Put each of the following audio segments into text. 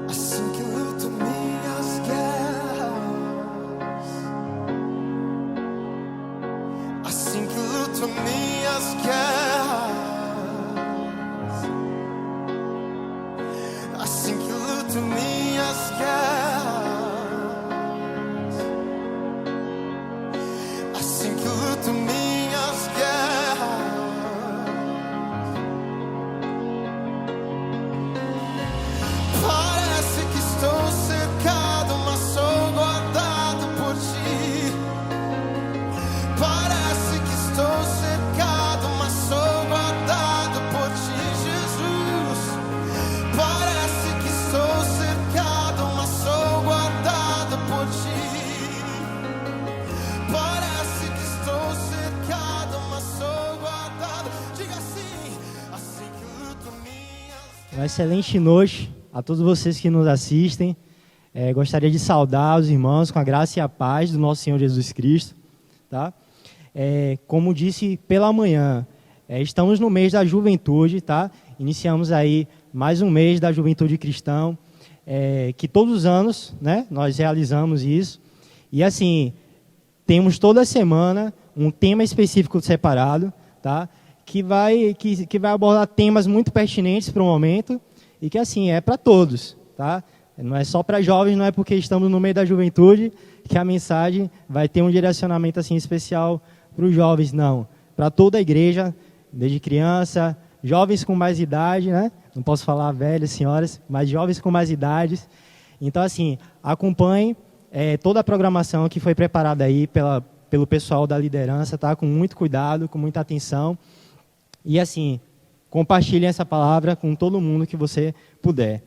Assim que luto minhas guerras, assim que luto minhas guerras, assim que luto minhas guerras, assim que luto minhas guerras. Parece que estou cercado, mas sou guardado por ti. Parece que estou cercado, mas sou guardado por ti, Jesus. Parece que estou cercado, mas sou guardado por ti. Parece que estou cercado, mas sou guardado. Diga assim, assim que luto minhas. Uma excelente noite a todos vocês que nos assistem. Gostaria de saudar os irmãos com a graça e a paz do nosso Senhor Jesus Cristo. Tá? Como disse pela manhã, estamos no mês da juventude, tá? Iniciamos aí mais um mês da juventude cristã, que todos os anos, né, nós realizamos isso. E assim, temos toda semana um tema específico separado, tá? Que vai abordar temas muito pertinentes para o momento e que assim é para todos, tá? Não é só para jovens, não é porque estamos no meio da juventude que a mensagem vai ter um direcionamento assim especial para os jovens, não. Para toda a igreja, desde criança, jovens com mais idade, né? Não posso falar velhas senhoras, mas jovens com mais idades. Então assim, acompanhe toda a programação que foi preparada aí pelo pessoal da liderança, tá? Com muito cuidado, com muita atenção. E assim, compartilhe essa palavra com todo mundo que você puder.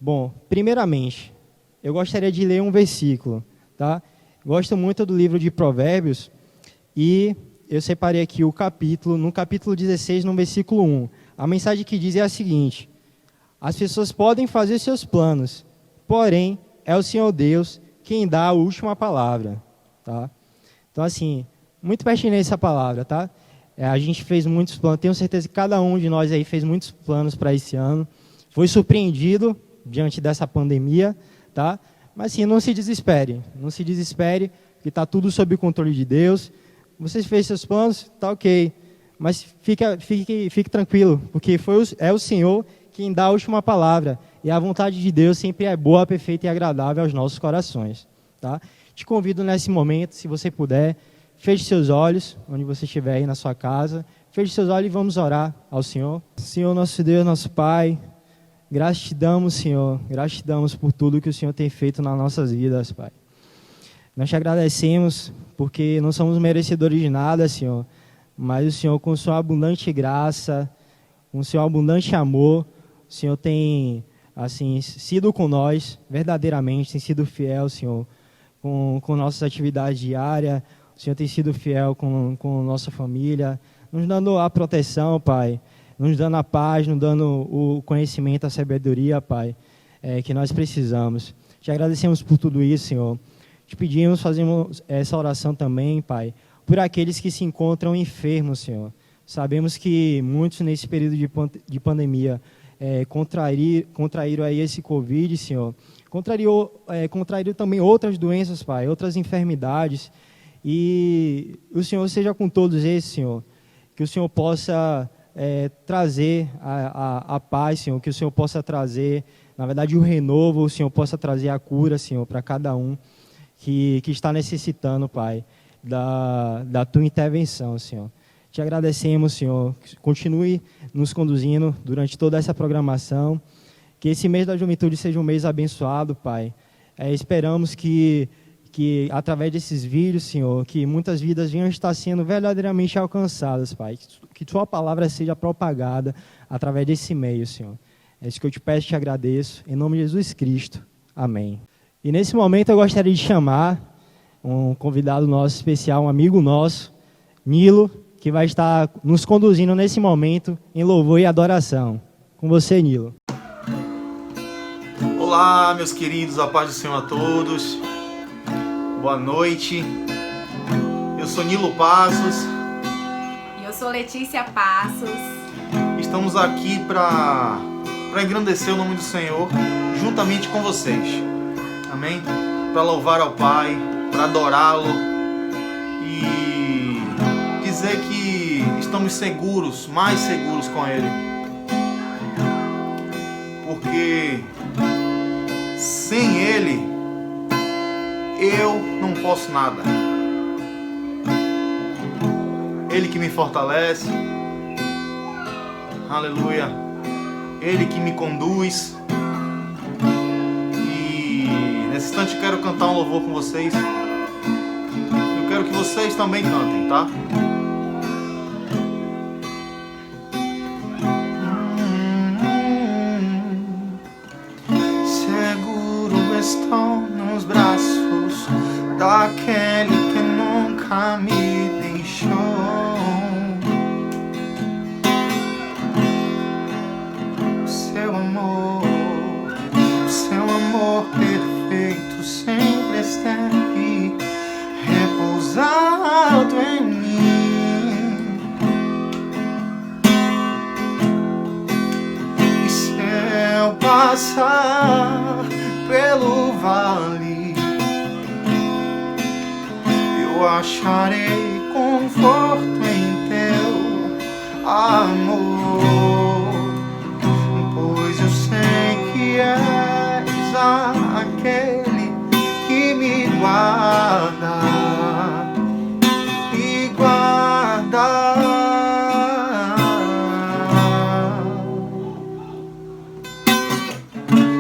Bom, primeiramente, eu gostaria de ler um versículo, tá? Gosto muito do livro de Provérbios e eu separei aqui o capítulo, no capítulo 16, no versículo 1. A mensagem que diz é a seguinte: as pessoas podem fazer seus planos, porém, é o Senhor Deus quem dá a última palavra, tá? Então, assim, muito pertinente essa palavra, tá? A gente fez muitos planos, tenho certeza que cada um de nós aí fez muitos planos para esse ano. Foi surpreendido diante dessa pandemia, tá? Mas assim, não se desespere, que está tudo sob o controle de Deus. Você fez seus planos, tá ok, mas fique tranquilo, porque é o Senhor quem dá a última palavra, e a vontade de Deus sempre é boa, perfeita e agradável aos nossos corações, tá? Te convido nesse momento, se você puder, feche seus olhos, onde você estiver aí na sua casa, feche seus olhos e vamos orar ao Senhor. Senhor, nosso Deus, nosso Pai, graças te damos, Senhor, graças te damos por tudo que o Senhor tem feito nas nossas vidas, Pai. Nós te agradecemos porque não somos merecedores de nada, Senhor, mas o Senhor, com sua abundante graça, com seu abundante amor, o Senhor tem, assim, sido com nós, verdadeiramente, tem sido fiel, Senhor, com nossas atividades diárias. O Senhor tem sido fiel com nossa família, nos dando a proteção, Pai, nos dando a paz, nos dando o conhecimento, a sabedoria, Pai, que nós precisamos. Te agradecemos por tudo isso, Senhor. Te pedimos, fazemos essa oração também, Pai, por aqueles que se encontram enfermos, Senhor. Sabemos que muitos nesse período de pandemia contraíram aí esse Covid, Senhor. Contraíram também outras doenças, Pai, outras enfermidades. E o Senhor seja com todos esses, Senhor. Que o Senhor possa trazer a paz, Senhor. Que o Senhor possa trazer, na verdade, o renovo. O Senhor possa trazer a cura, Senhor, para cada um que está necessitando, Pai, da Tua intervenção, Senhor. Te agradecemos, Senhor. Continue nos conduzindo durante toda essa programação. Que esse mês da juventude seja um mês abençoado, Pai. Esperamos que através desses vídeos, Senhor, que muitas vidas venham estar sendo verdadeiramente alcançadas, Pai. Que Tua palavra seja propagada através desse meio, Senhor. É isso que eu te peço e te agradeço. Em nome de Jesus Cristo. Amém. E nesse momento eu gostaria de chamar um convidado nosso especial, um amigo nosso, Nilo, que vai estar nos conduzindo nesse momento em louvor e adoração. Com você, Nilo. Olá, meus queridos, a paz do Senhor a todos. Boa noite. Eu sou Nilo Passos. E eu sou Letícia Passos. Estamos aqui para engrandecer o nome do Senhor juntamente com vocês. Amém? Para louvar ao Pai, para adorá-lo e dizer que estamos seguros, mais seguros com Ele. Porque sem Ele eu não posso nada. Ele que me fortalece. Aleluia. Ele que me conduz. E nesse instante eu quero cantar um louvor com vocês. Eu quero que vocês também cantem, tá? Seguro estou nos braços daquele que nunca me deixou. Seu amor perfeito sempre esteve repousado em mim. E se eu passar pelo vale, eu acharei conforto em teu amor. Pois eu sei que és aquele que me guarda, me guarda.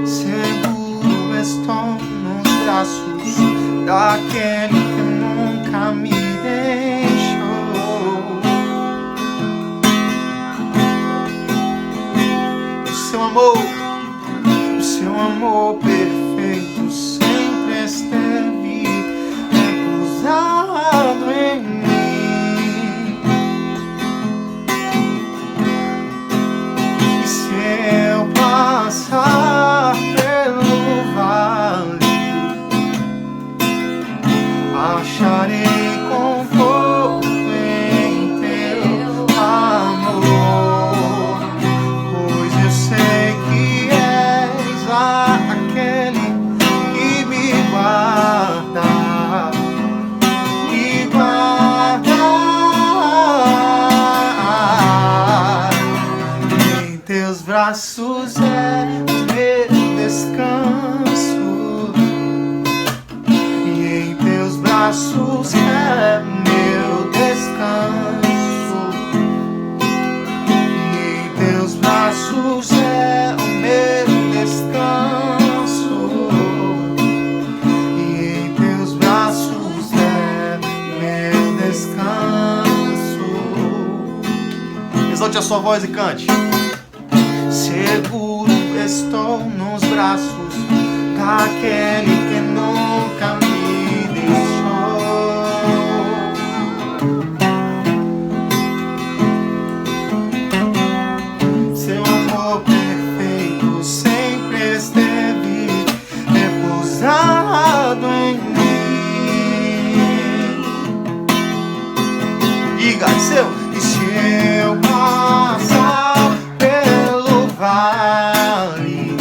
Seguro estou nos braços daquele que nunca me deixou. O seu amor perfeito sempre esteve repousado em mim. E se eu passar pelo vale, acharei conforto em teu amor. Pois eu sei que és aquele que me guarda, me guarda. Em teus braços é o meu descanso, e em teus braços é meu descanso, e em teus braços é o meu descanso, e em teus braços é meu descanso. Exalte a sua voz e cante. Seguro estou nos braços daquele que nunca me deixou. Seu amor perfeito sempre esteve repousado em mim. Diga, e se eu passar pelo vale,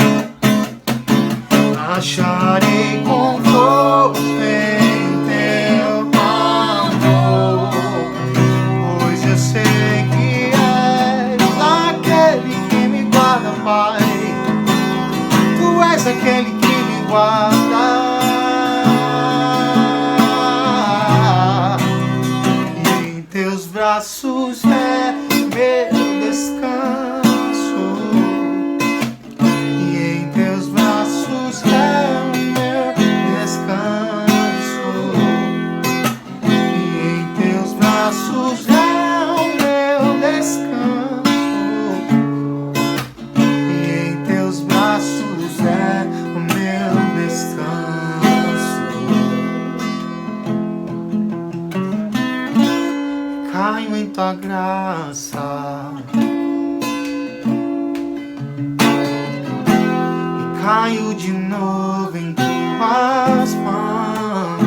acharei conforto em teu amor. Pois eu sei que és aquele que me guarda, Pai. Tu és aquele que me guarda. E em teus braços é meu descanso. Em teus braços é o meu descanso. caio de novo em tuas mãos,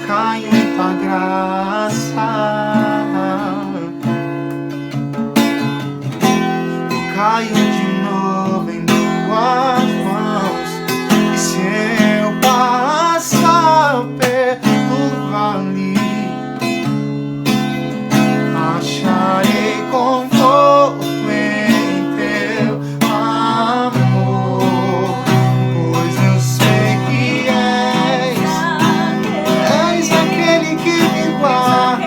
caio em tua graça, caio de novo em tuas mãos. E se eu passar pelo vale, acharei conforto em teu amor, pois eu sei que és aquele que me guarda,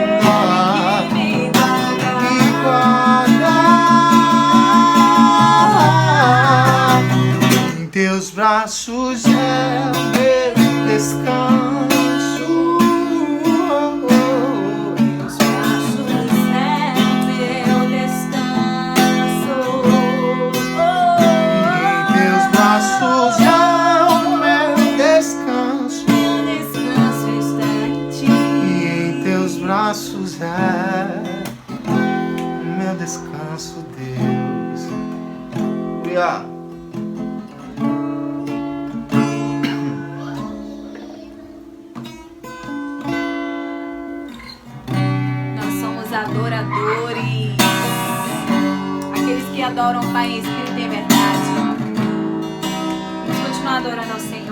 em teus braços é o meu descanso. Braços é o meu descanso, Deus. Aleluia. Nós somos adoradores, aqueles que adoram o Pai em espírito e em verdade. Vamos continuar adorando ao Senhor.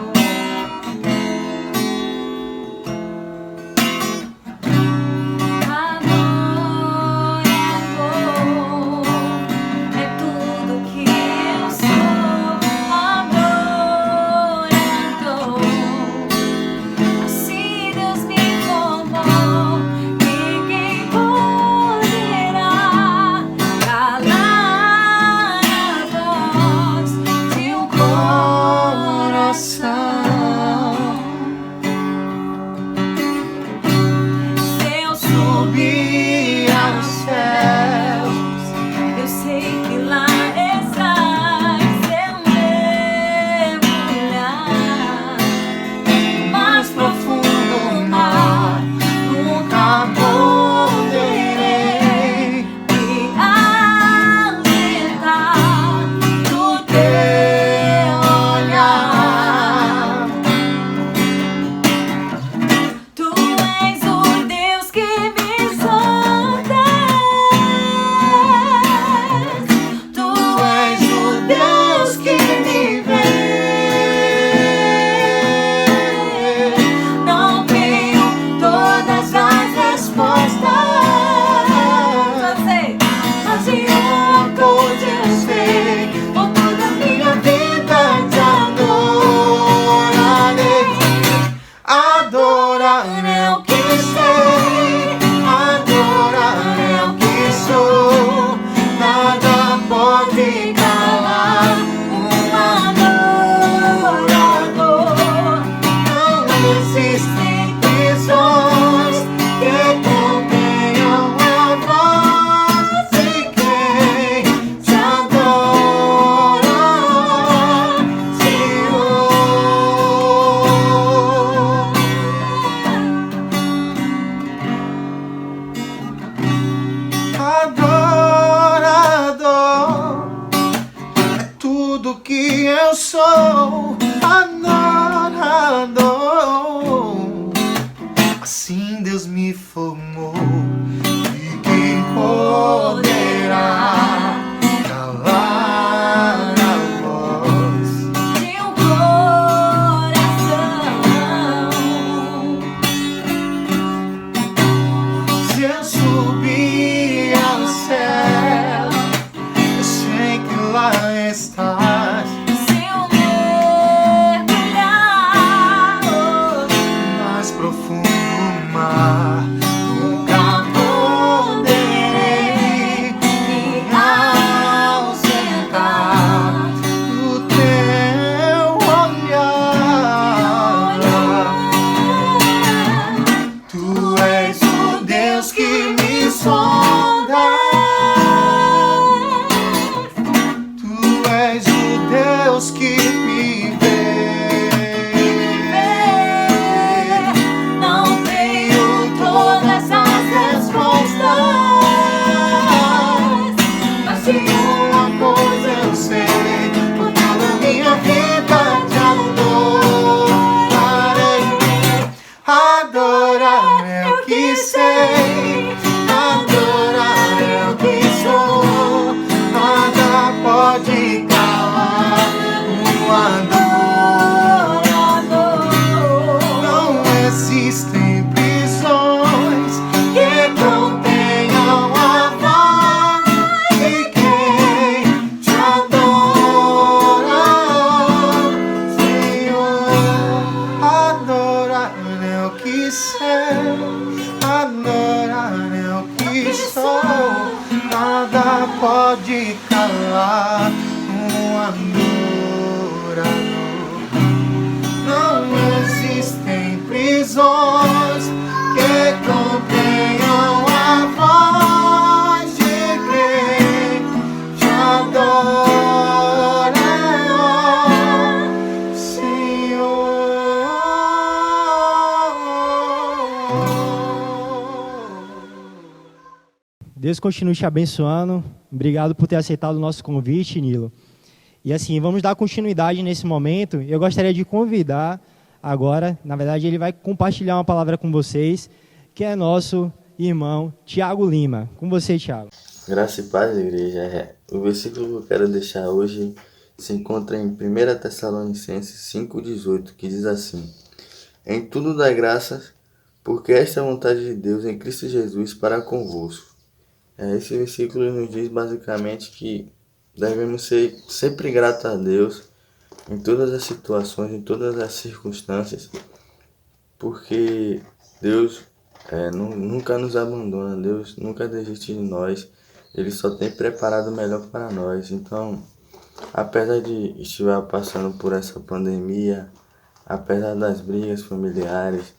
Se uma coisa eu sei. Deus continue te abençoando. Obrigado por ter aceitado o nosso convite, Nilo. E assim, vamos dar continuidade nesse momento. Eu gostaria de convidar agora, na verdade, ele vai compartilhar uma palavra com vocês, que é nosso irmão Tiago Lima. Com você, Tiago. Graça e paz, igreja. O versículo que eu quero deixar hoje se encontra em 1 Tessalonicenses 5,18, que diz assim: em tudo dai graças, porque esta é a vontade de Deus em Cristo Jesus para convosco. Esse versículo nos diz basicamente que devemos ser sempre gratos a Deus em todas as situações, em todas as circunstâncias, porque Deus nunca nos abandona, Deus nunca desiste de nós, Ele só tem preparado o melhor para nós. Então, apesar de estiver passando por essa pandemia, apesar das brigas familiares,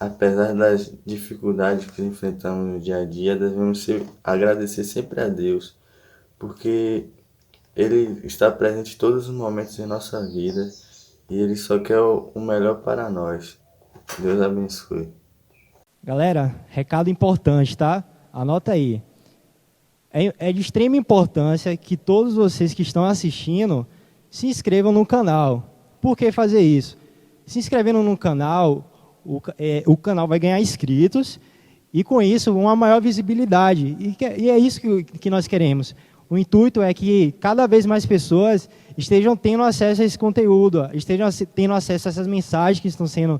apesar das dificuldades que enfrentamos no dia a dia, devemos agradecer sempre a Deus, porque Ele está presente em todos os momentos de nossa vida e Ele só quer o melhor para nós. Deus abençoe. Galera, recado importante, tá? Anota aí. É de extrema importância que todos vocês que estão assistindo se inscrevam no canal. Por que fazer isso? Se inscrevendo no canal, o canal vai ganhar inscritos e, com isso, uma maior visibilidade. E é isso que nós queremos. O intuito é que cada vez mais pessoas estejam tendo acesso a esse conteúdo, estejam tendo acesso a essas mensagens que estão sendo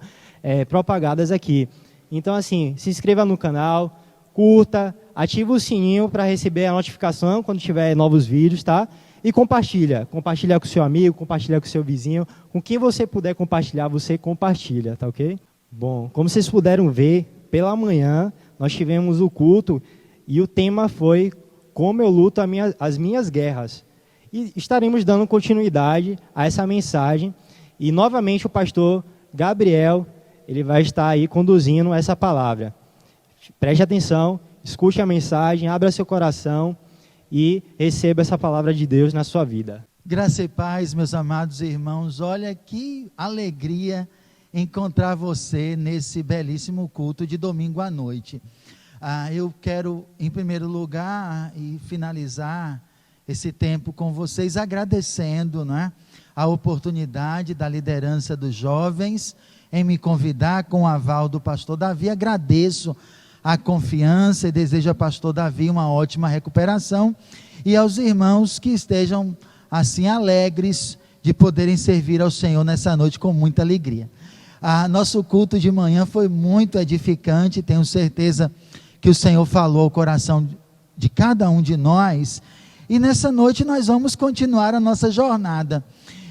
propagadas aqui. Então, assim, se inscreva no canal, curta, ativa o sininho para receber a notificação quando tiver novos vídeos, tá? E compartilha com o seu amigo, compartilha com o seu vizinho, com quem você puder compartilhar, você compartilha, tá ok? Bom, como vocês puderam ver, pela manhã nós tivemos o culto e o tema foi como eu luto as minhas guerras. E estaremos dando continuidade a essa mensagem e novamente o pastor Gabriel, ele vai estar aí conduzindo essa palavra. Preste atenção, escute a mensagem, abra seu coração e receba essa palavra de Deus na sua vida. Graça e paz, meus amados irmãos. Olha que alegria encontrar você nesse belíssimo culto de domingo à noite. Eu quero, em primeiro lugar, e finalizar esse tempo com vocês agradecendo, né, a oportunidade da liderança dos jovens em me convidar com o aval do pastor Davi. Agradeço a confiança e desejo ao pastor Davi uma ótima recuperação e aos irmãos que estejam assim alegres de poderem servir ao Senhor nessa noite com muita alegria. Nosso culto de manhã foi muito edificante, tenho certeza que o Senhor falou ao coração de cada um de nós, e nessa noite nós vamos continuar a nossa jornada.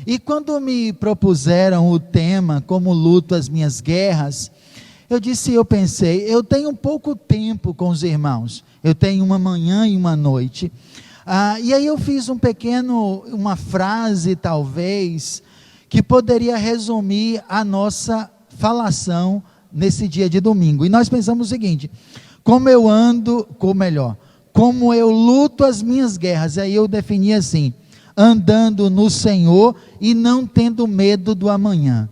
E quando me propuseram o tema, como luto as minhas guerras, eu pensei, eu tenho pouco tempo com os irmãos, eu tenho uma manhã e uma noite, e aí eu fiz uma frase talvez, que poderia resumir a nossa falação nesse dia de domingo, e nós pensamos o seguinte: como eu luto as minhas guerras, e aí eu defini assim: andando no Senhor e não tendo medo do amanhã.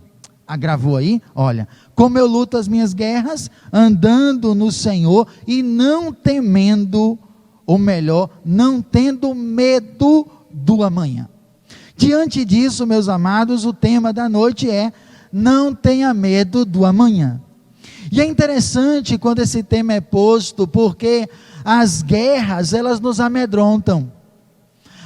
Gravou aí? Olha, como eu luto as minhas guerras, andando no Senhor e não temendo, ou melhor, não tendo medo do amanhã. Diante disso, meus amados, o tema da noite é: não tenha medo do amanhã. E é interessante quando esse tema é posto, porque as guerras, elas nos amedrontam.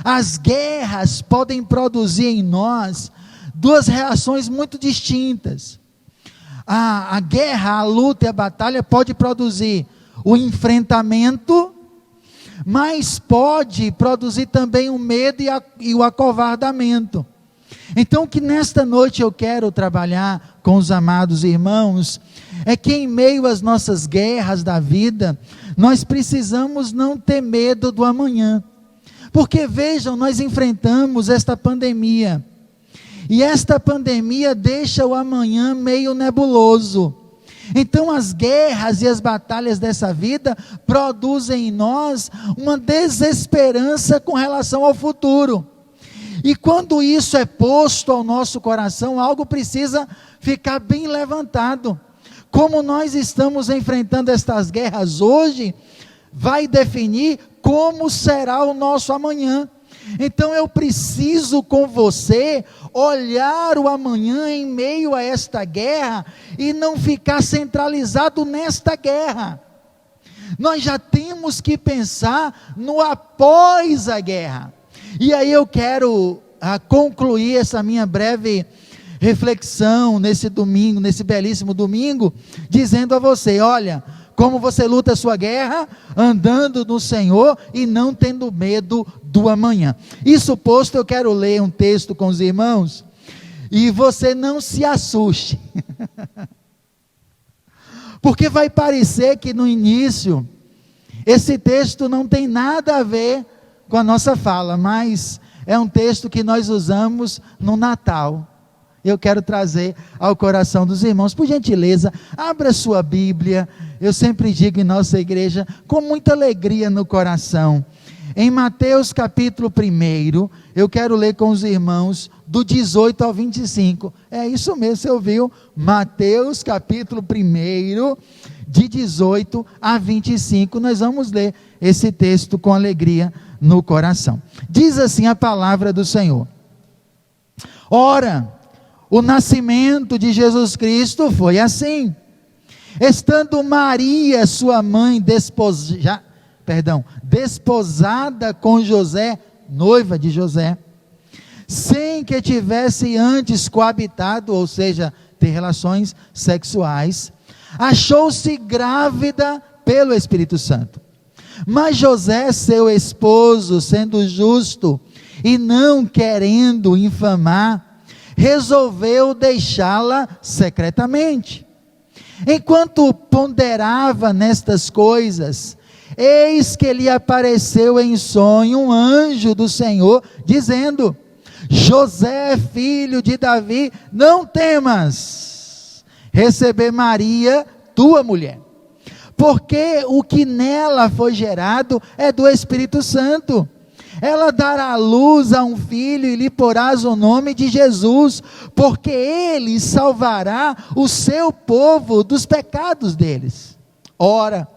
As guerras podem produzir em nós duas reações muito distintas. A guerra, a luta e a batalha pode produzir o enfrentamento, mas pode produzir também o medo e o acovardamento. Então, o que nesta noite eu quero trabalhar com os amados irmãos é que em meio às nossas guerras da vida, nós precisamos não ter medo do amanhã. Porque vejam, nós enfrentamos esta pandemia, e esta pandemia deixa o amanhã meio nebuloso. Então as guerras e as batalhas dessa vida produzem em nós uma desesperança com relação ao futuro. E quando isso é posto ao nosso coração, algo precisa ficar bem levantado. Como nós estamos enfrentando estas guerras hoje, vai definir como será o nosso amanhã. Então eu preciso com você olhar o amanhã em meio a esta guerra e não ficar centralizado nesta guerra. Nós já temos que pensar no após a guerra. E aí eu quero concluir essa minha breve reflexão nesse domingo, nesse belíssimo domingo, dizendo a você: olha, como você luta a sua guerra, andando no Senhor e não tendo medo do amanhã. Isso posto, eu quero ler um texto com os irmãos, e você não se assuste, porque vai parecer que no início, esse texto não tem nada a ver com a nossa fala, mas é um texto que nós usamos no Natal. Eu quero trazer ao coração dos irmãos. Por gentileza, abra sua Bíblia. Eu sempre digo em nossa igreja, com muita alegria no coração, em Mateus capítulo 1, eu quero ler com os irmãos do 18 ao 25, é isso mesmo, você ouviu? Mateus capítulo 1, de 18 a 25, nós vamos ler esse texto com alegria no coração. Diz assim a palavra do Senhor: ora, o nascimento de Jesus Cristo foi assim: estando Maria, sua mãe, desposada com José, noiva de José, sem que tivesse antes coabitado, ou seja, ter relações sexuais, achou-se grávida pelo Espírito Santo. Mas José, seu esposo, sendo justo e não querendo infamar, resolveu deixá-la secretamente. Enquanto ponderava nestas coisas, eis que lhe apareceu em sonho um anjo do Senhor, dizendo: José, filho de Davi, não temas receber Maria, tua mulher, porque o que nela foi gerado é do Espírito Santo. Ela dará luz a um filho e lhe porás o nome de Jesus, porque ele salvará o seu povo dos pecados deles. Ora,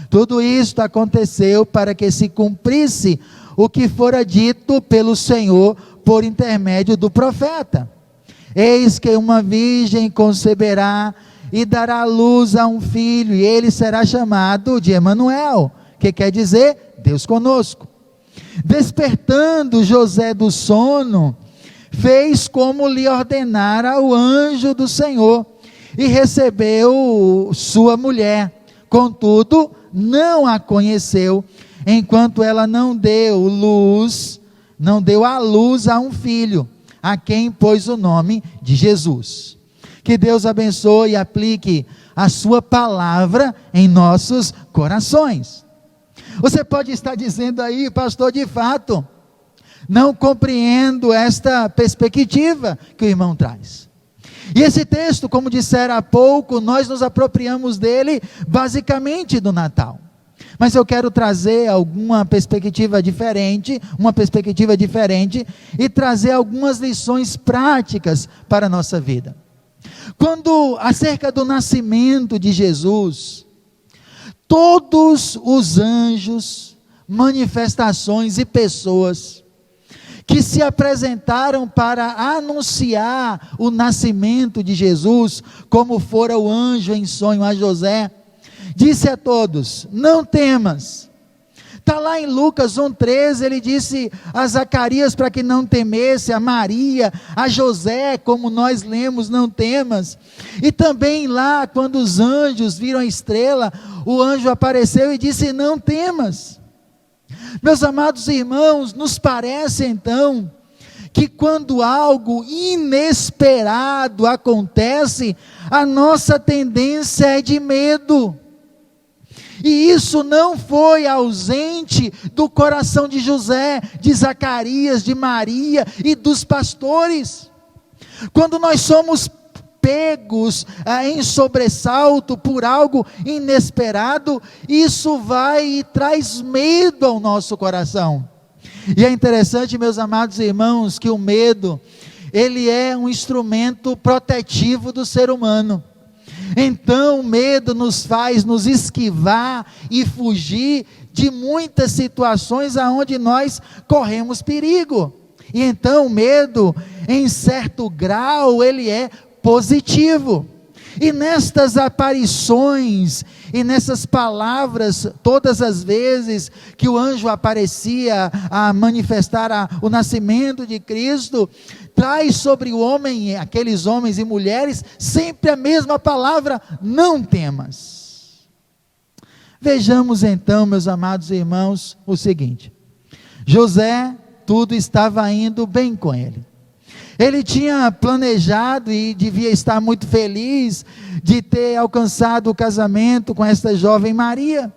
tudo isto aconteceu para que se cumprisse o que fora dito pelo Senhor por intermédio do profeta: eis que uma virgem conceberá e dará luz a um filho, e ele será chamado de Emanuel, que quer dizer Deus conosco. Despertando José do sono, fez como lhe ordenara o anjo do Senhor, e recebeu sua mulher. Contudo, não a conheceu, enquanto ela não deu à luz a um filho, a quem pôs o nome de Jesus. Que Deus abençoe e aplique a sua palavra em nossos corações. Você pode estar dizendo aí: pastor, de fato, não compreendo esta perspectiva que o irmão traz. E esse texto, como disseram há pouco, nós nos apropriamos dele basicamente do Natal. Mas eu quero trazer uma perspectiva diferente e trazer algumas lições práticas para a nossa vida. Quando, acerca do nascimento de Jesus, todos os anjos, manifestações e pessoas que se apresentaram para anunciar o nascimento de Jesus, como fora o anjo em sonho a José, disse a todos: não temas. Está lá em Lucas 1,13, ele disse a Zacarias para que não temesse, a Maria, a José, como nós lemos, não temas. E também lá, quando os anjos viram a estrela, o anjo apareceu e disse: não temas. Meus amados irmãos, nos parece então que quando algo inesperado acontece, a nossa tendência é de medo. E isso não foi ausente do coração de José, de Zacarias, de Maria e dos pastores. Quando nós somos pegos em sobressalto por algo inesperado, isso vai e traz medo ao nosso coração. E é interessante, meus amados irmãos, que o medo, ele é um instrumento protetivo do ser humano. Então o medo nos faz nos esquivar e fugir de muitas situações aonde nós corremos perigo. E então o medo, em certo grau, ele é positivo. E nestas aparições, e nessas palavras, todas as vezes que o anjo aparecia a manifestar o nascimento de Cristo, traz sobre o homem, aqueles homens e mulheres, sempre a mesma palavra: não temas. Vejamos então, meus amados irmãos, o seguinte: José, tudo estava indo bem com ele. Ele tinha planejado e devia estar muito feliz de ter alcançado o casamento com esta jovem Maria.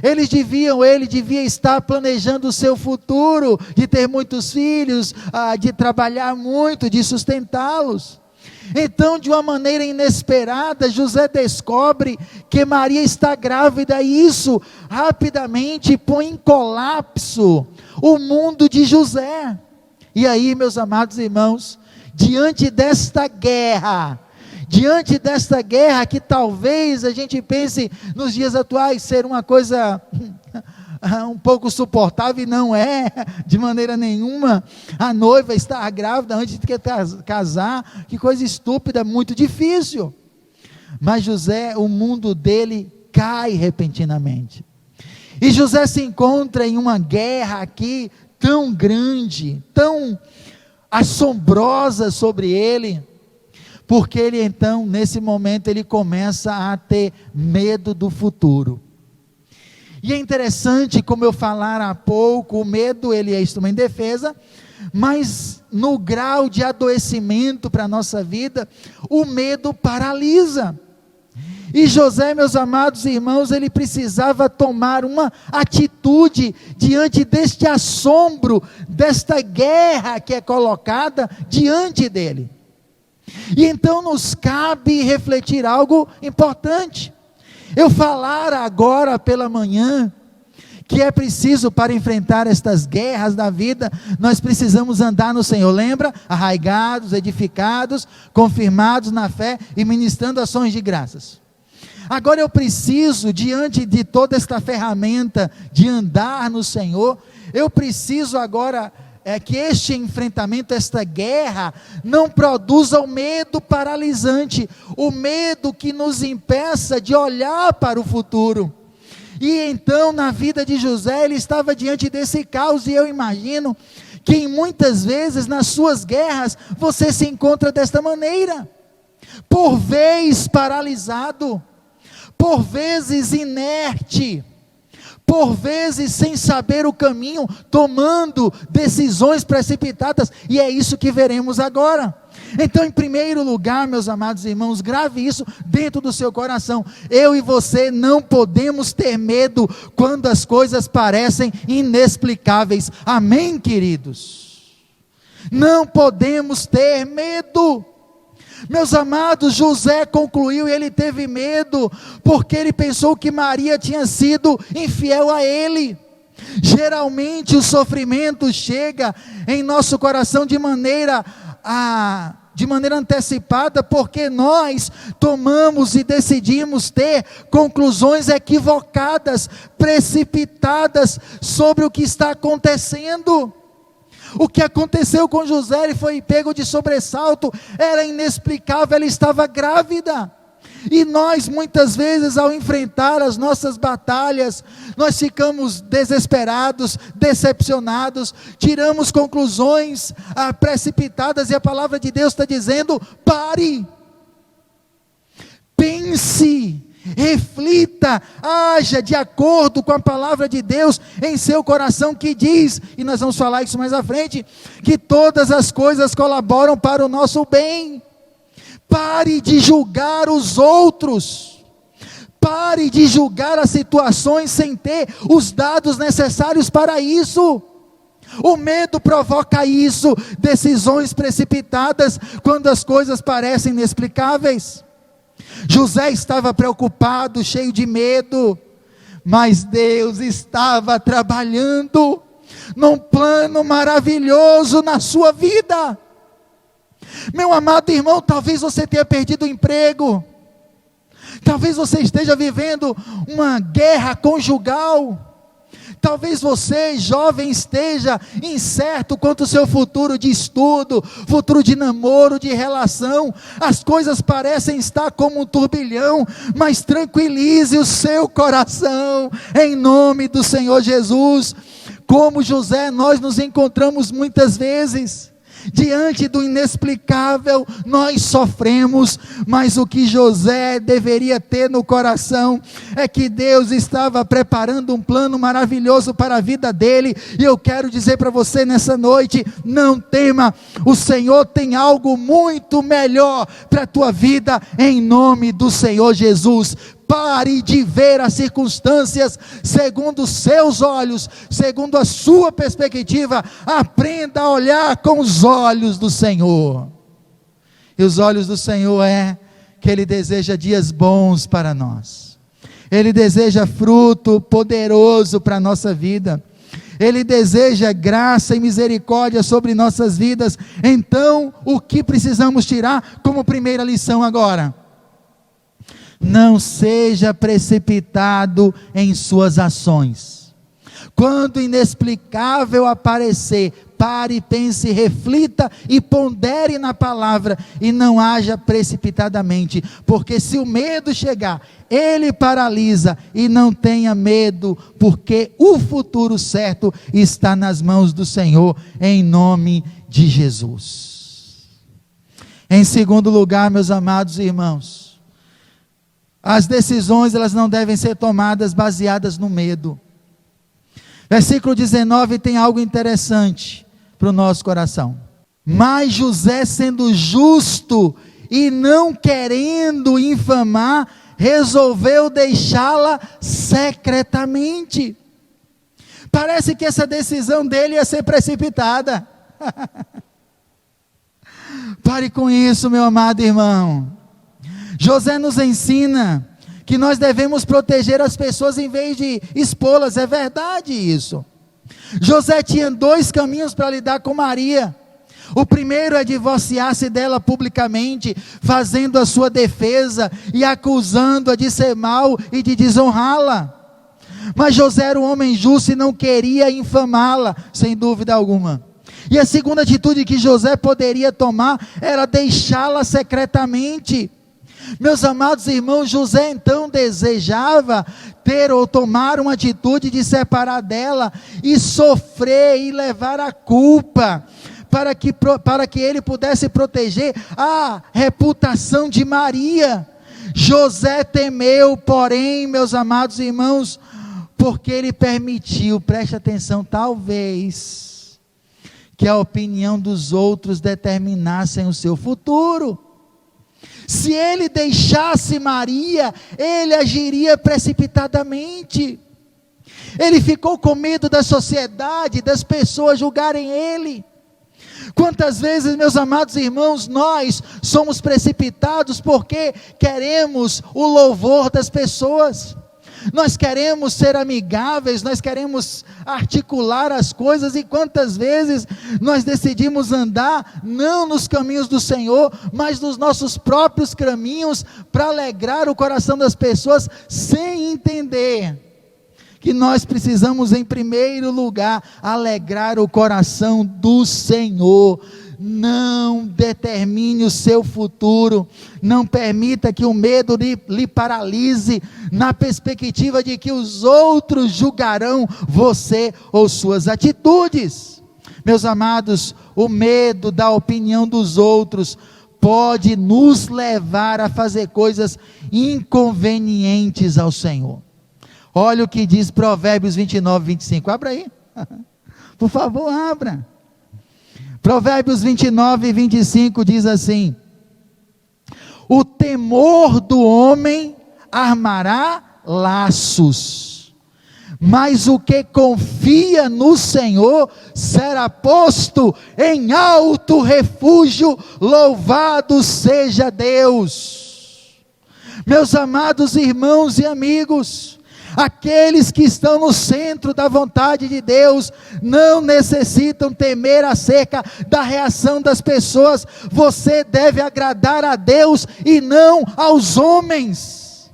Ele devia estar planejando o seu futuro, de ter muitos filhos, de trabalhar muito, de sustentá-los. Então, de uma maneira inesperada, José descobre que Maria está grávida, e isso rapidamente põe em colapso o mundo de José. E aí, meus amados irmãos, diante desta guerra que talvez a gente pense nos dias atuais ser uma coisa um pouco suportável, e não é de maneira nenhuma. A noiva estar grávida antes de casar, que coisa estúpida, muito difícil. Mas José, o mundo dele cai repentinamente, e José se encontra em uma guerra aqui tão grande, tão assombrosa sobre ele, porque ele então, nesse momento, ele começa a ter medo do futuro. E é interessante, como eu falara há pouco, o medo, ele é instrumento de defesa, mas no grau de adoecimento para a nossa vida, o medo paralisa. E José, meus amados irmãos, ele precisava tomar uma atitude diante deste assombro, desta guerra que é colocada diante dele. E então nos cabe refletir algo importante. Eu falara agora pela manhã que é preciso, para enfrentar estas guerras da vida, nós precisamos andar no Senhor. Lembra? Arraigados, edificados, confirmados na fé e ministrando ações de graças. Agora eu preciso, diante de toda esta ferramenta de andar no Senhor, eu preciso agora que este enfrentamento, esta guerra, não produza o medo paralisante, o medo que nos impeça de olhar para o futuro. E então, na vida de José, ele estava diante desse caos, e eu imagino que em muitas vezes nas suas guerras, você se encontra desta maneira, por vezes paralisado, por vezes inerte, por vezes sem saber o caminho, tomando decisões precipitadas, e é isso que veremos agora. Então, em primeiro lugar, meus amados irmãos, grave isso dentro do seu coração: eu e você não podemos ter medo quando as coisas parecem inexplicáveis. Amém, queridos? Não podemos ter medo. Meus amados, José concluiu, e ele teve medo, porque ele pensou que Maria tinha sido infiel a ele. Geralmente o sofrimento chega em nosso coração de maneira antecipada, porque nós tomamos e decidimos ter conclusões equivocadas, precipitadas sobre o que está acontecendo. O que aconteceu com José, ele foi pego de sobressalto, era inexplicável, ela estava grávida. E nós muitas vezes, ao enfrentar as nossas batalhas, nós ficamos desesperados, decepcionados, tiramos conclusões precipitadas, e a palavra de Deus está dizendo: pare, pense, reflita, haja de acordo com a palavra de Deus em seu coração, que diz, e nós vamos falar isso mais à frente, que todas as coisas colaboram para o nosso bem. Pare de julgar os outros, pare de julgar as situações sem ter os dados necessários para isso. O medo provoca isso, decisões precipitadas quando as coisas parecem inexplicáveis. José estava preocupado, cheio de medo, mas Deus estava trabalhando num plano maravilhoso na sua vida. Meu amado irmão, talvez você tenha perdido o emprego, talvez você esteja vivendo uma guerra conjugal, Talvez você, jovem, esteja incerto quanto ao seu futuro de estudo, futuro de namoro, de relação. As coisas parecem estar como um turbilhão, mas tranquilize o seu coração, em nome do Senhor Jesus. Como José, nós nos encontramos muitas vezes diante do inexplicável, nós sofremos, mas o que José deveria ter no coração é que Deus estava preparando um plano maravilhoso para a vida dele. E eu quero dizer para você nessa noite: não tema, o Senhor tem algo muito melhor para a tua vida, em nome do Senhor Jesus. Pare de ver as circunstâncias segundo os seus olhos, segundo a sua perspectiva. Aprenda a olhar com os olhos do Senhor. E os olhos do Senhor é que Ele deseja dias bons para nós. Ele deseja fruto poderoso para a nossa vida. Ele deseja graça e misericórdia sobre nossas vidas. Então, o que precisamos tirar como primeira lição agora? Não seja precipitado em suas ações. Quando inexplicável aparecer, pare, pense, reflita e pondere na palavra, e não haja precipitadamente, porque se o medo chegar, ele paralisa. E não tenha medo, porque o futuro certo está nas mãos do Senhor, em nome de Jesus. Em segundo lugar, meus amados irmãos, as decisões, elas não devem ser tomadas baseadas no medo. Versículo 19 tem algo interessante para o nosso coração. Mas José, sendo justo e não querendo infamar, resolveu deixá-la secretamente. Parece que essa decisão dele ia ser precipitada. Pare com isso, meu amado irmão. José nos ensina que nós devemos proteger as pessoas em vez de expô-las. É verdade isso. José tinha 2 caminhos para lidar com Maria. O primeiro é divorciar-se dela publicamente, fazendo a sua defesa e acusando-a de ser mal e de desonrá-la. Mas José era um homem justo e não queria infamá-la, sem dúvida alguma. E a segunda atitude que José poderia tomar era deixá-la secretamente. Meus amados irmãos, José então desejava ter ou tomar uma atitude de separar dela e sofrer e levar a culpa, para que ele pudesse proteger a reputação de Maria. José temeu, porém, meus amados irmãos, porque ele permitiu, preste atenção, talvez, que a opinião dos outros determinassem o seu futuro. Se ele deixasse Maria, ele agiria precipitadamente. Ele ficou com medo da sociedade, das pessoas julgarem ele. Quantas vezes, meus amados irmãos, nós somos precipitados porque queremos o louvor das pessoas. Nós queremos ser amigáveis, nós queremos articular as coisas, e quantas vezes nós decidimos andar não nos caminhos do Senhor, mas nos nossos próprios caminhos, para alegrar o coração das pessoas, sem entender que nós precisamos, em primeiro lugar, alegrar o coração do Senhor. Não determine o seu futuro, não permita que o medo lhe paralise, na perspectiva de que os outros julgarão você ou suas atitudes. Meus amados, o medo da opinião dos outros pode nos levar a fazer coisas inconvenientes ao Senhor. Olha o que diz Provérbios 29, 25, abra aí, por favor, abra. Provérbios 29 e 25 diz assim: o temor do homem armará laços, mas o que confia no Senhor será posto em alto refúgio. Louvado seja Deus. Meus amados irmãos e amigos, aqueles que estão no centro da vontade de Deus não necessitam temer acerca da reação das pessoas. Você deve agradar a Deus e não aos homens.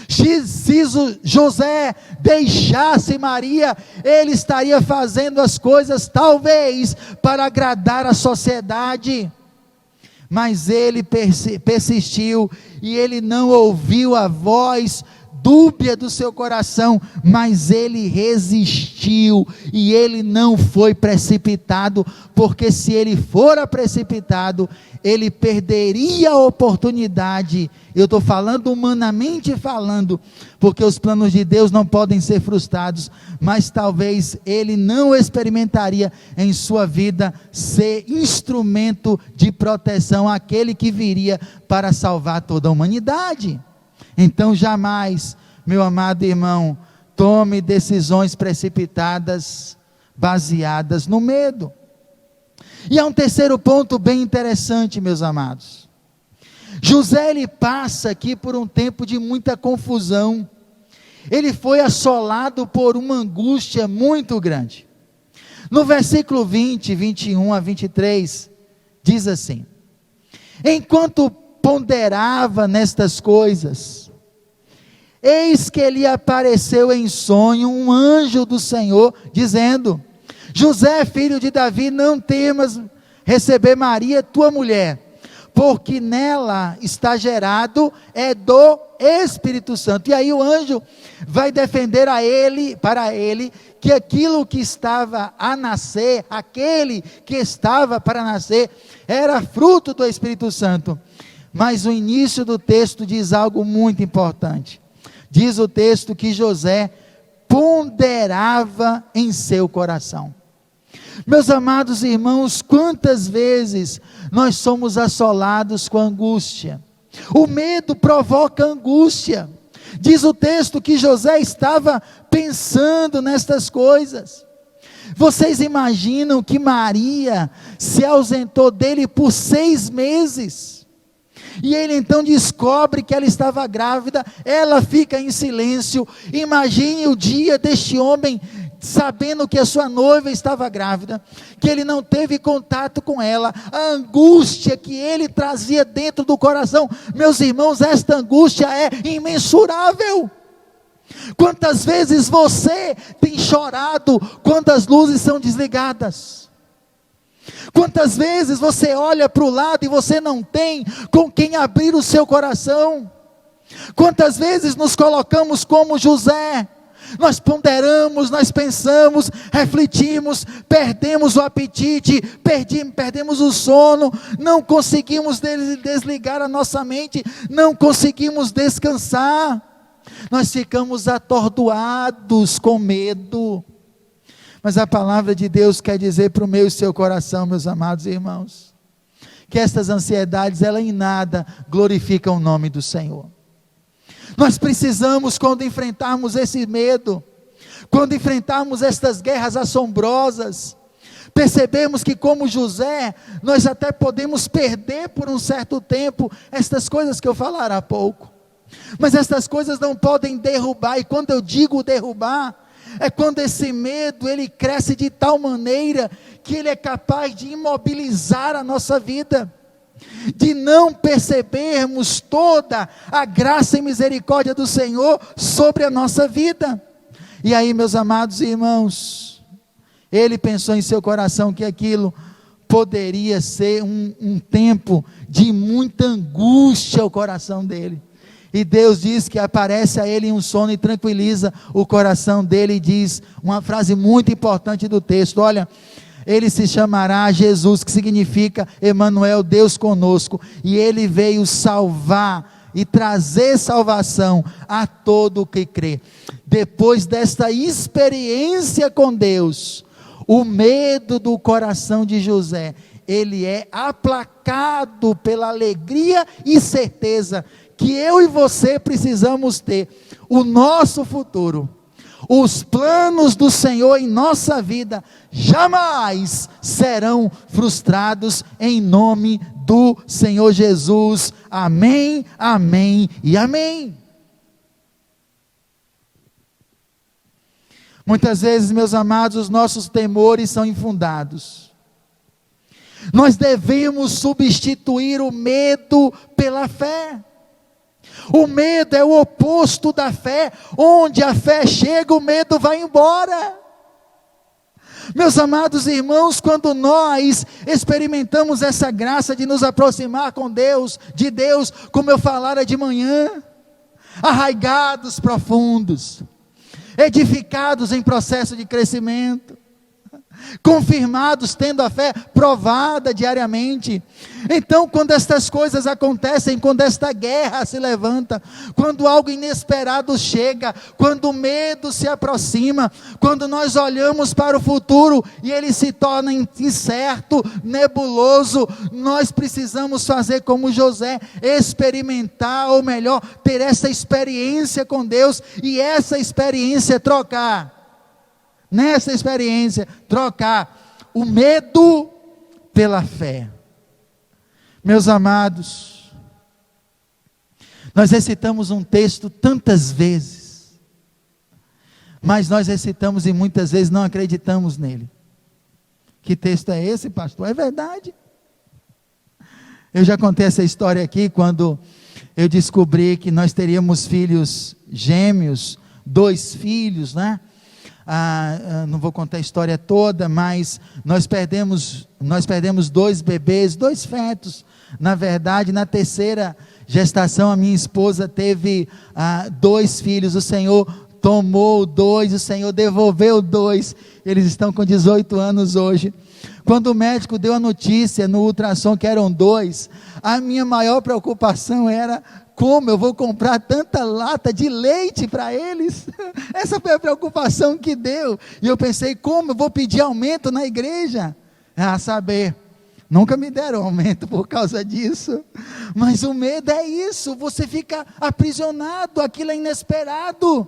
Se José deixasse Maria, ele estaria fazendo as coisas talvez para agradar a sociedade. Mas ele persistiu e ele não ouviu a voz dúbia do seu coração, mas ele resistiu e ele não foi precipitado, porque se ele fora precipitado, ele perderia a oportunidade. Eu estou falando humanamente falando, porque os planos de Deus não podem ser frustrados, mas talvez ele não experimentaria em sua vida ser instrumento de proteção àquele que viria para salvar toda a humanidade. Então jamais, meu amado irmão, tome decisões precipitadas, baseadas no medo. E há um terceiro ponto bem interessante, meus amados. José, ele passa aqui por um tempo de muita confusão. Ele foi assolado por uma angústia muito grande. No versículo 20, 21 a 23, diz assim: enquanto ponderava nestas coisas, eis que lhe apareceu em sonho um anjo do Senhor, dizendo: José, filho de Davi, não temas receber Maria, tua mulher, porque nela está gerado do Espírito Santo. E aí o anjo vai defender para ele, que aquilo que estava a nascer, aquele que estava para nascer, era fruto do Espírito Santo. Mas o início do texto diz algo muito importante. Diz o texto que José ponderava em seu coração. Meus amados irmãos, quantas vezes nós somos assolados com angústia? O medo provoca angústia. Diz o texto que José estava pensando nestas coisas. Vocês imaginam que Maria se ausentou dele por 6 meses? E ele então descobre que ela estava grávida, ela fica em silêncio. Imagine o dia deste homem, sabendo que a sua noiva estava grávida, que ele não teve contato com ela, a angústia que ele trazia dentro do coração. Meus irmãos, esta angústia é imensurável. Quantas vezes você tem chorado quando as luzes são desligadas? Quantas vezes você olha para o lado e você não tem com quem abrir o seu coração? Quantas vezes nos colocamos como José? Nós ponderamos, nós pensamos, refletimos, perdemos o apetite, perdemos o sono, não conseguimos desligar a nossa mente, não conseguimos descansar, nós ficamos atordoados com medo. Mas a palavra de Deus quer dizer para o meu e seu coração, meus amados irmãos, que estas ansiedades, elas em nada glorificam o nome do Senhor. Nós precisamos, quando enfrentarmos esse medo, quando enfrentarmos estas guerras assombrosas, percebemos que como José, nós até podemos perder por um certo tempo estas coisas que eu falar há pouco, mas estas coisas não podem derrubar. E quando eu digo derrubar, é quando esse medo, ele cresce de tal maneira, que ele é capaz de imobilizar a nossa vida, de não percebermos toda a graça e misericórdia do Senhor sobre a nossa vida. E aí, meus amados irmãos, ele pensou em seu coração que aquilo poderia ser um tempo de muita angústia ao coração dele. E Deus diz que aparece a ele em um sono e tranquiliza o coração dele, e diz uma frase muito importante do texto: olha, ele se chamará Jesus, que significa Emanuel, Deus conosco, e ele veio salvar e trazer salvação a todo o que crê. Depois desta experiência com Deus, o medo do coração de José, ele é aplacado pela alegria e certeza que eu e você precisamos ter. O nosso futuro, os planos do Senhor em nossa vida, jamais serão frustrados, em nome do Senhor Jesus. Amém, amém e amém. Muitas vezes, meus amados, os nossos temores são infundados. Nós devemos substituir o medo pela fé. O medo é o oposto da fé. Onde a fé chega, o medo vai embora. Meus amados irmãos, quando nós experimentamos essa graça de nos aproximar com Deus, de Deus, como eu falara de manhã, arraigados profundos, edificados em processo de crescimento, confirmados, tendo a fé provada diariamente. Então, quando estas coisas acontecem, quando esta guerra se levanta, quando algo inesperado chega, quando o medo se aproxima, quando nós olhamos para o futuro e ele se torna incerto, nebuloso, nós precisamos fazer como José, experimentar, ou melhor, ter essa experiência com Deus, e essa experiência trocar, nessa experiência, trocar o medo pela fé. Meus amados, nós recitamos um texto tantas vezes, mas nós recitamos e muitas vezes não acreditamos nele. Que texto é esse, pastor? É verdade. Eu já contei essa história aqui, quando eu descobri que nós teríamos filhos gêmeos, 2 filhos, né? Não vou contar a história toda, mas nós perdemos 2 bebês, 2 fetos. Na verdade, na terceira gestação, a minha esposa teve 2 filhos. O Senhor tomou 2, o Senhor devolveu 2. Eles estão com 18 anos hoje. Quando o médico deu a notícia no ultrassom que eram 2, a minha maior preocupação era: como eu vou comprar tanta lata de leite para eles? Essa foi a preocupação que deu. E eu pensei: como eu vou pedir aumento na igreja? Saber, nunca me deram aumento por causa disso. Mas o medo é isso, você fica aprisionado, aquilo é inesperado.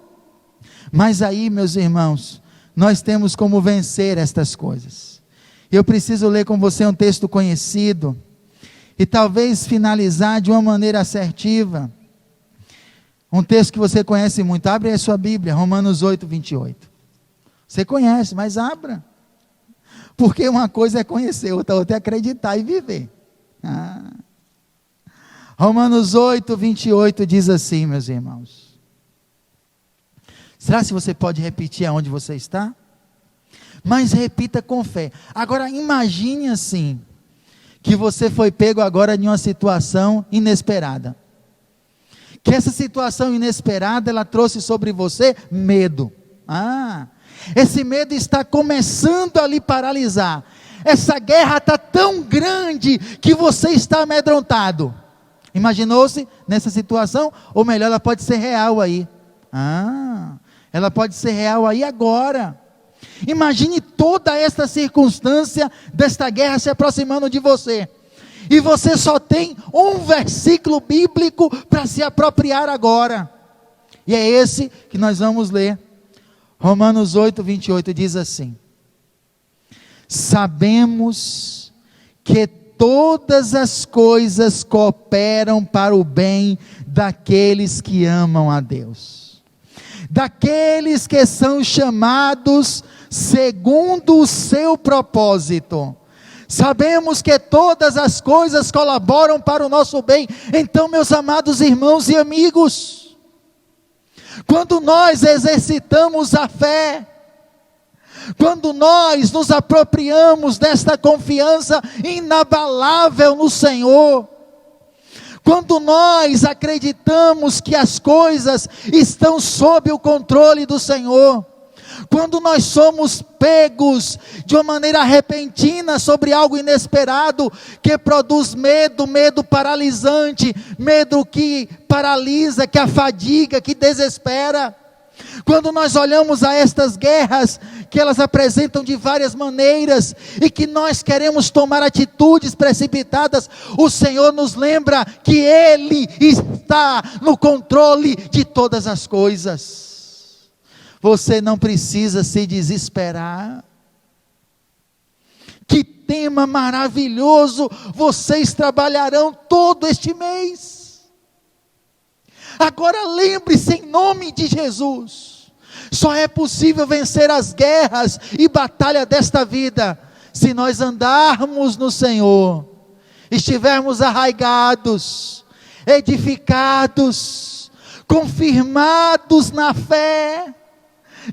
Mas aí, meus irmãos, nós temos como vencer estas coisas. Eu preciso ler com você um texto conhecido, e talvez finalizar de uma maneira assertiva. Um texto que você conhece muito. Abre aí a sua Bíblia, Romanos 8, 28. Você conhece, mas abra. Porque uma coisa é conhecer, outra é acreditar e viver. Romanos 8, 28 diz assim, meus irmãos. Será que você pode repetir aonde você está? Mas repita com fé. Agora imagine assim, que você foi pego agora em uma situação inesperada, que essa situação inesperada, ela trouxe sobre você medo. Esse medo está começando a lhe paralisar, essa guerra está tão grande, que você está amedrontado. Imaginou-se nessa situação? Ou melhor, ela pode ser real aí. Ela pode ser real aí agora. Imagine toda esta circunstância desta guerra se aproximando de você, e você só tem um versículo bíblico para se apropriar agora, e é esse que nós vamos ler. Romanos 8, 28 diz assim: sabemos que todas as coisas cooperam para o bem daqueles que amam a Deus, daqueles que são chamados segundo o seu propósito. Sabemos que todas as coisas colaboram para o nosso bem. Então, meus amados irmãos e amigos, quando nós exercitamos a fé, quando nós nos apropriamos desta confiança inabalável no Senhor, quando nós acreditamos que as coisas estão sob o controle do Senhor, quando nós somos pegos de uma maneira repentina sobre algo inesperado, que produz medo, medo paralisante, medo que paralisa, que afadiga, que desespera. Quando nós olhamos a estas guerras, que elas apresentam de várias maneiras, e que nós queremos tomar atitudes precipitadas, o Senhor nos lembra que Ele está no controle de todas as coisas. Você não precisa se desesperar. Que tema maravilhoso vocês trabalharão todo este mês. Agora lembre-se, em nome de Jesus, só é possível vencer as guerras e batalha desta vida, se nós andarmos no Senhor, estivermos arraigados, edificados, confirmados na fé,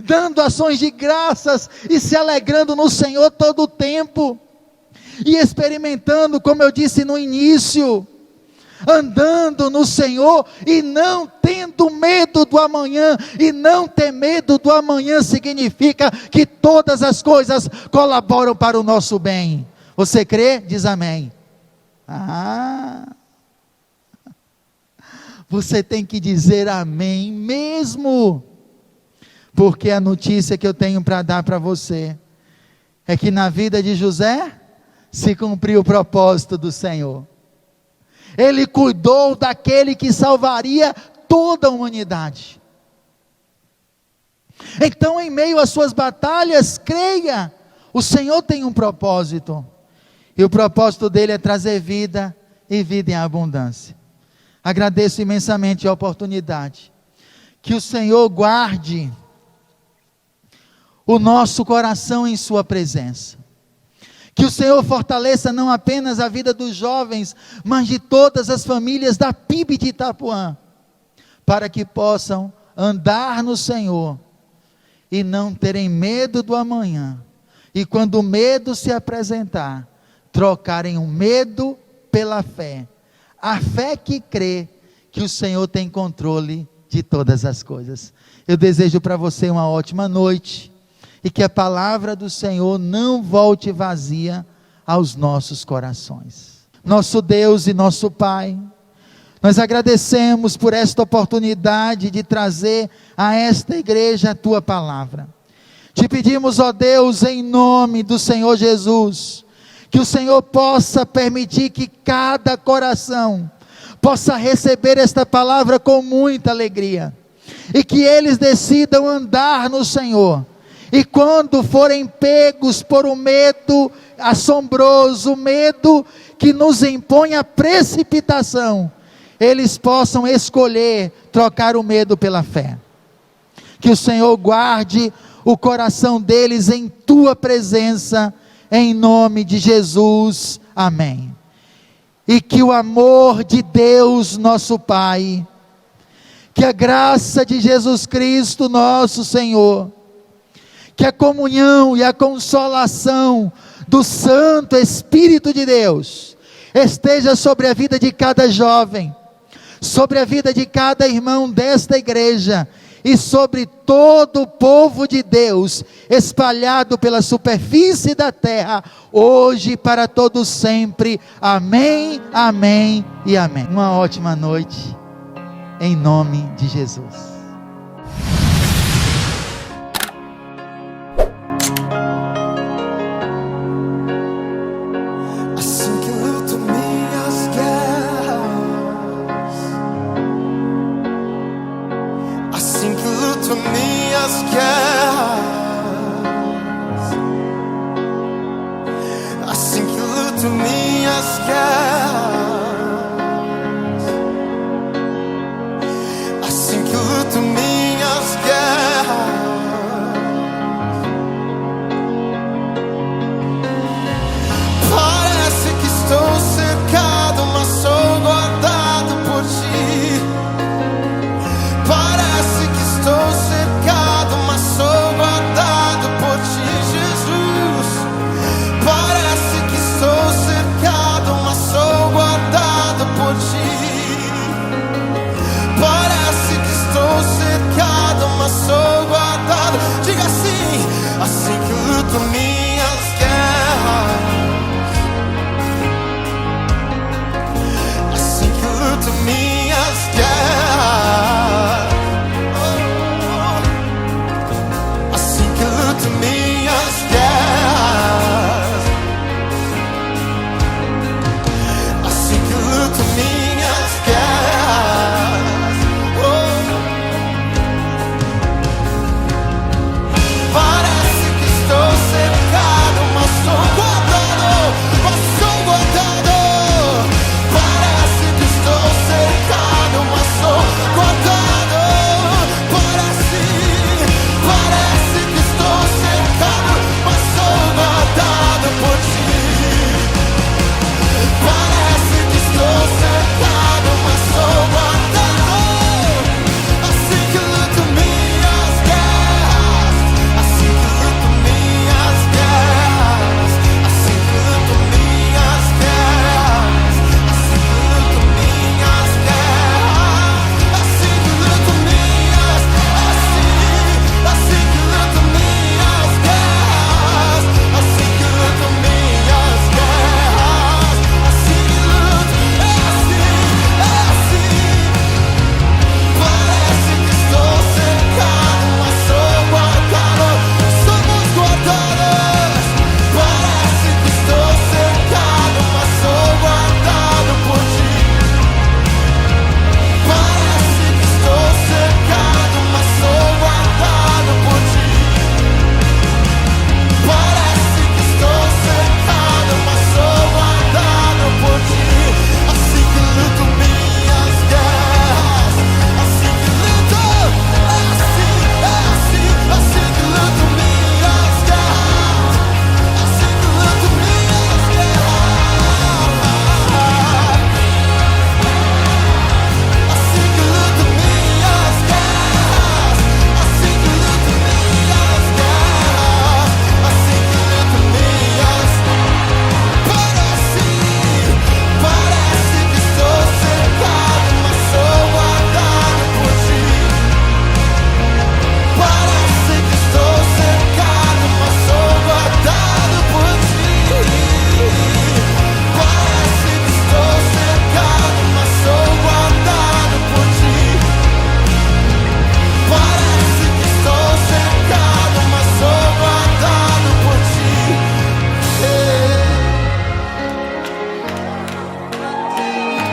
dando ações de graças e se alegrando no Senhor todo o tempo, e experimentando, como eu disse no início, andando no Senhor e não tendo medo do amanhã. E não ter medo do amanhã significa que todas as coisas colaboram para o nosso bem. Você crê? Diz amém. Você tem que dizer amém mesmo, porque a notícia que eu tenho para dar para você é que na vida de José se cumpriu o propósito do Senhor. Ele cuidou daquele que salvaria toda a humanidade. Então, em meio às suas batalhas, creia, o Senhor tem um propósito, e o propósito dele é trazer vida, e vida em abundância. Agradeço imensamente a oportunidade. Que o Senhor guarde o nosso coração em sua presença. Que o Senhor fortaleça não apenas a vida dos jovens, mas de todas as famílias da PIB de Itapuã, para que possam andar no Senhor e não terem medo do amanhã. E quando o medo se apresentar, trocarem o medo pela fé. A fé que crê que o Senhor tem controle de todas as coisas. Eu desejo para você uma ótima noite, e que a palavra do Senhor não volte vazia aos nossos corações. Nosso Deus e nosso Pai, nós agradecemos por esta oportunidade de trazer a esta igreja a Tua palavra. Te pedimos, ó Deus, em nome do Senhor Jesus, que o Senhor possa permitir que cada coração possa receber esta palavra com muita alegria, e que eles decidam andar no Senhor. E quando forem pegos por um medo assombroso, o medo que nos impõe a precipitação, eles possam escolher trocar o medo pela fé. Que o Senhor guarde o coração deles em Tua presença, em nome de Jesus, amém. E que o amor de Deus nosso Pai, que a graça de Jesus Cristo nosso Senhor, que a comunhão e a consolação do Santo Espírito de Deus esteja sobre a vida de cada jovem, sobre a vida de cada irmão desta igreja, e sobre todo o povo de Deus, espalhado pela superfície da terra, hoje e para todos sempre. Amém, amém e amém. Uma ótima noite, em nome de Jesus. Assim que luto minhas guerras, assim que luto minhas guerras, assim que luto minhas guerras, assim que luto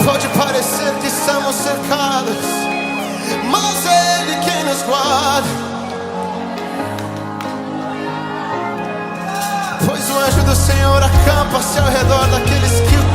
Pode parecer que estamos cercados, mas é Ele quem nos guarda. Pois o anjo do Senhor acampa-se ao redor daqueles que o